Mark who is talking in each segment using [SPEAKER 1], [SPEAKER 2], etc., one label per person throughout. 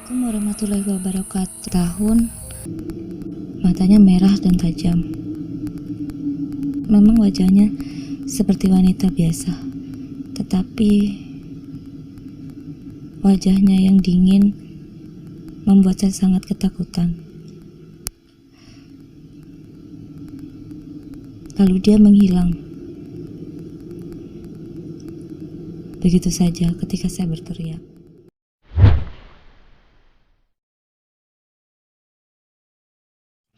[SPEAKER 1] Assalamualaikum warahmatullahi wabarakatuh. Tahun matanya merah dan tajam. Memang wajahnya seperti wanita biasa, tetapi wajahnya yang dingin membuat saya sangat ketakutan. Lalu dia menghilang. Begitu saja ketika saya berteriak.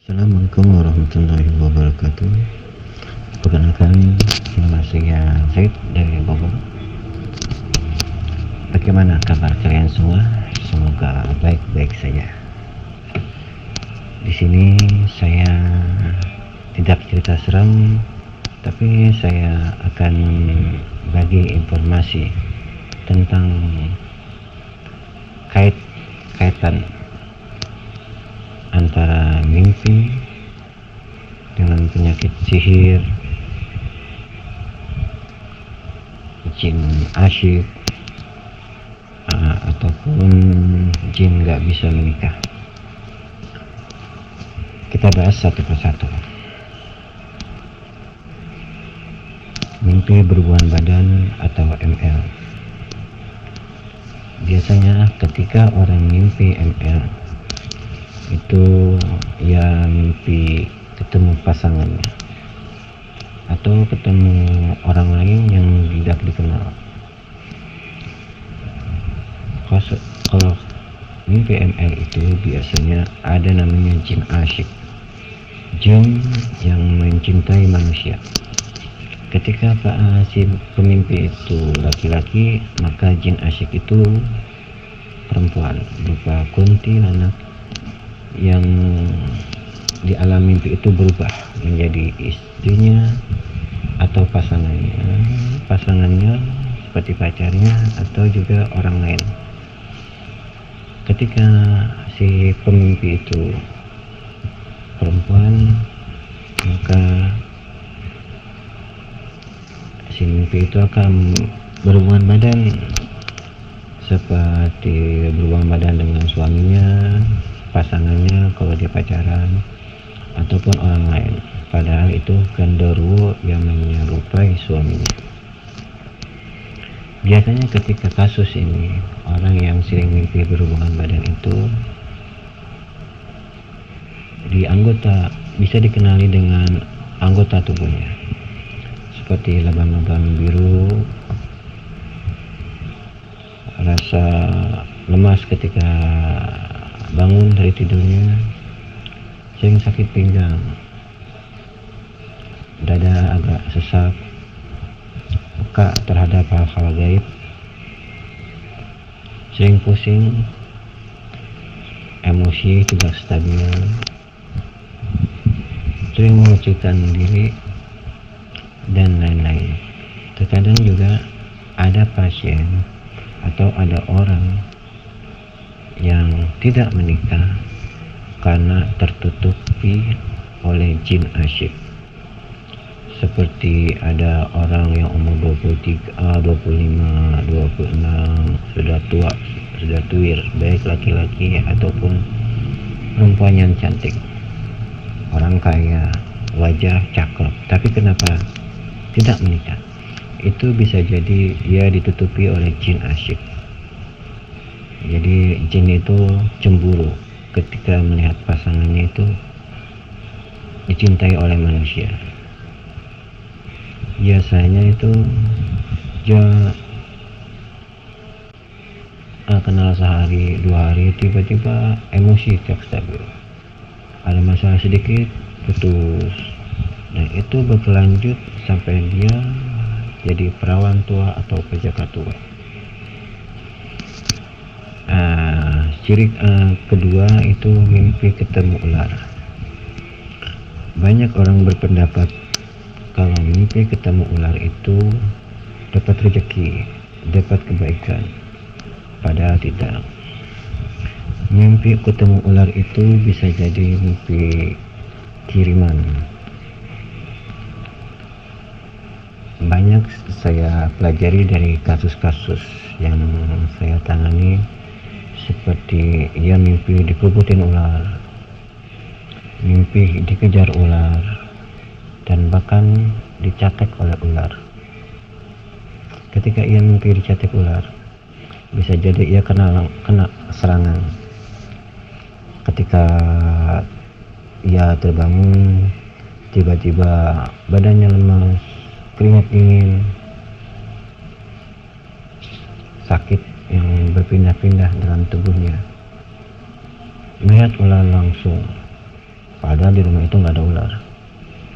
[SPEAKER 2] Assalamualaikum warahmatullahi wabarakatuh. Perkenalkan, nama saya Zaid dari Bogor. Bagaimana kabar kalian semua? Semoga baik-baik saja. Di sini saya tidak cerita seram, tapi saya akan bagi informasi tentang kaitan antara mimpi dengan penyakit sihir, jin asyik, ataupun jin gak bisa menikah. Kita bahas satu persatu. Mimpi berhubungan badan atau ML. Biasanya ketika orang mimpi ML itu ya mimpi ketemu pasangannya atau ketemu orang lain yang tidak dikenal. Kalau mimpi ML itu biasanya ada namanya jin asyik, jin yang mencintai manusia. Ketika si pemimpi itu laki-laki, maka jin asyik itu perempuan berupa kuntilanak yang di alam mimpi itu berubah menjadi istrinya atau pasangannya seperti pacarnya atau juga orang lain. Ketika si pemimpi itu perempuan, maka si mimpi itu akan berhubungan badan seperti berhubungan badan dengan suaminya, pasangannya kalau dia pacaran, ataupun orang lain, padahal itu genderuwo yang menyerupai suaminya. Biasanya ketika kasus ini, orang yang sering mimpi berhubungan badan itu bisa dikenali dengan anggota tubuhnya seperti lebam-lebam biru, rasa lemas ketika bangun dari tidurnya, sering sakit pinggang, dada agak sesak, peka terhadap hal-hal gaib, sering pusing, emosi tidak stabil, sering mengucilkan diri, dan lain-lain. Terkadang juga ada pasien atau ada orang yang tidak menikah karena tertutupi oleh jin asyik. Seperti ada orang yang umur 23, 25, 26 sudah tua, sudah tuir, baik laki-laki ataupun perempuan yang cantik, orang kaya, wajah cakep, tapi kenapa tidak menikah? Itu bisa jadi ia ditutupi oleh jin asyik. Jadi jin itu cemburu ketika melihat pasangannya itu dicintai oleh manusia. Biasanya itu dia kenal sehari dua hari, tiba-tiba emosi tidak stabil, ada masalah sedikit putus, dan itu berlanjut sampai dia jadi perawan tua atau penjaga tua. Ciri kedua itu mimpi ketemu ular. Banyak orang berpendapat kalau mimpi ketemu ular itu dapat rezeki, dapat kebaikan, padahal tidak. Mimpi ketemu ular itu bisa jadi mimpi kiriman. Banyak saya pelajari dari kasus-kasus yang saya tangani seperti ia mimpi dikebutin ular, mimpi dikejar ular, dan bahkan dicatek oleh ular. Ketika ia mimpi dicatek ular, bisa jadi ia kena serangan. Ketika ia terbangun, tiba-tiba badannya lemas, keringat dingin, sakit yang berpindah-pindah dalam tubuhnya. Melihat ular langsung, padahal di rumah itu nggak ada ular.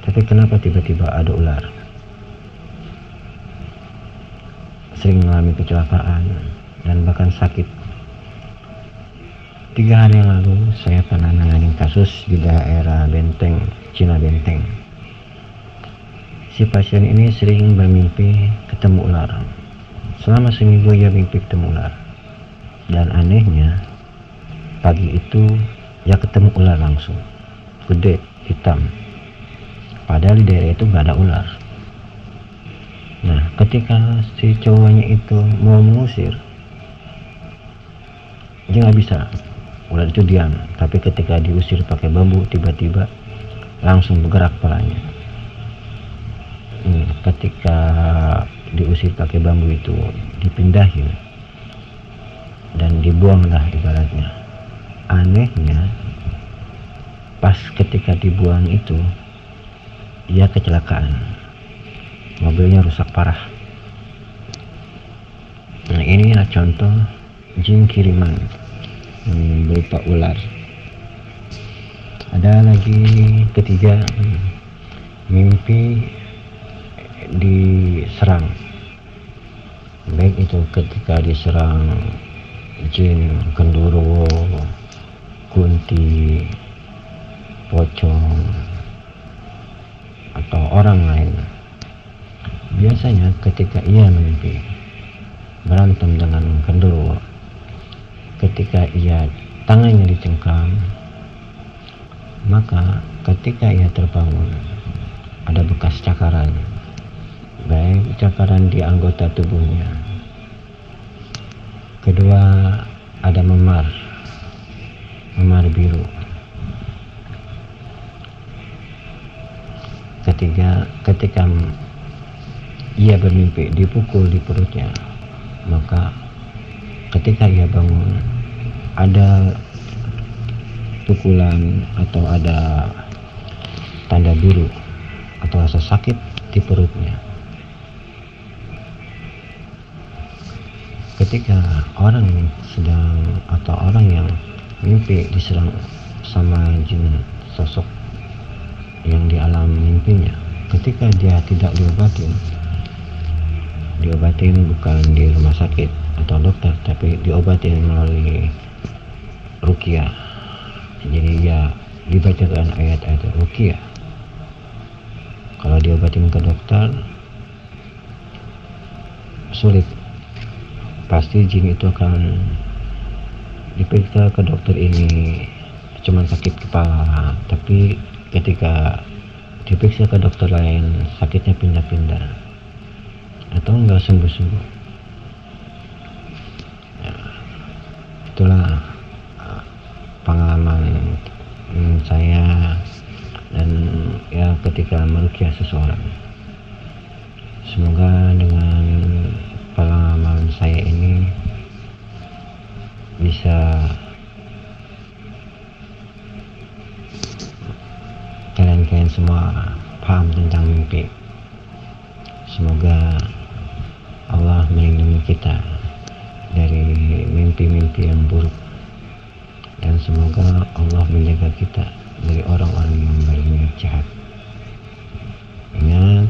[SPEAKER 2] Tapi kenapa tiba-tiba ada ular? Sering mengalami kecelakaan dan bahkan sakit. 3 hari yang lalu saya pernah menangani kasus di daerah Benteng, Cina Benteng. Si pasien ini sering bermimpi ketemu ular. Selama seminggu ia mimpi ketemu ular. Dan anehnya, pagi itu ia ketemu ular langsung. Gede, hitam. Padahal di daerah itu nggak ada ular. Nah, ketika si cowoknya itu mau mengusir, dia nggak bisa. Ular itu diam. Tapi ketika diusir pakai bambu, tiba-tiba langsung bergerak kepalanya. Ketika diusir pakai bambu itu dipindahin dan dibuanglah ibaratnya. Anehnya, pas ketika dibuang itu ia kecelakaan, mobilnya rusak parah. Nah, ini adalah contoh jin kiriman berupa ular. Ada lagi ketiga, mimpi diserang, baik itu ketika diserang jin, genderuwo, kunti, pocong, atau orang lain. Biasanya ketika ia mimpi berantem dengan genderuwo, ketika ia tangannya dicengkram, maka ketika ia terbangun ada bekas cakaran, baik cakaran di anggota tubuhnya. Kedua, ada memar biru. Ketiga, ketika ia bermimpi dipukul di perutnya, maka ketika ia bangun ada pukulan atau ada tanda biru atau rasa sakit di perutnya. Ketika orang yang mimpi diserang sama jin, sosok yang di alam mimpinya, ketika dia tidak diobatin bukan di rumah sakit atau dokter, tapi diobatin melalui ruqyah. Jadi ya dibacakan ayat-ayat ruqyah. Kalau diobatin ke dokter sulit, pasti jin itu akan diperiksa ke dokter ini cuma sakit kepala, tapi ketika diperiksa ke dokter lain sakitnya pindah-pindah atau enggak sembuh-sembuh. Itulah pengalaman saya dan ya ketika meruqyah seseorang. Semoga dengan pengalaman saya ini bisa kalian semua paham tentang mimpi. Semoga Allah melindungi kita dari mimpi-mimpi yang buruk, dan semoga Allah menjaga kita dari orang-orang yang berniat jahat. Ingat,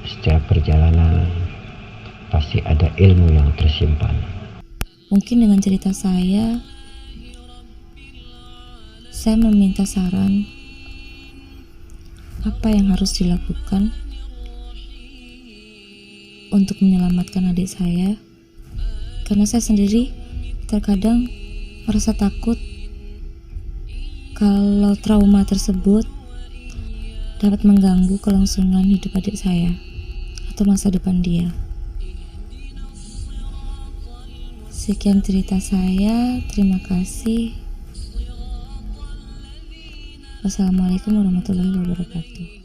[SPEAKER 2] setiap perjalanan pasti ada ilmu yang tersimpan.
[SPEAKER 1] Mungkin dengan cerita saya meminta saran apa yang harus dilakukan untuk menyelamatkan adik saya, karena saya sendiri terkadang merasa takut kalau trauma tersebut dapat mengganggu kelangsungan hidup adik saya atau masa depan dia. Sekian cerita saya, terima kasih. Wassalamualaikum warahmatullahi wabarakatuh.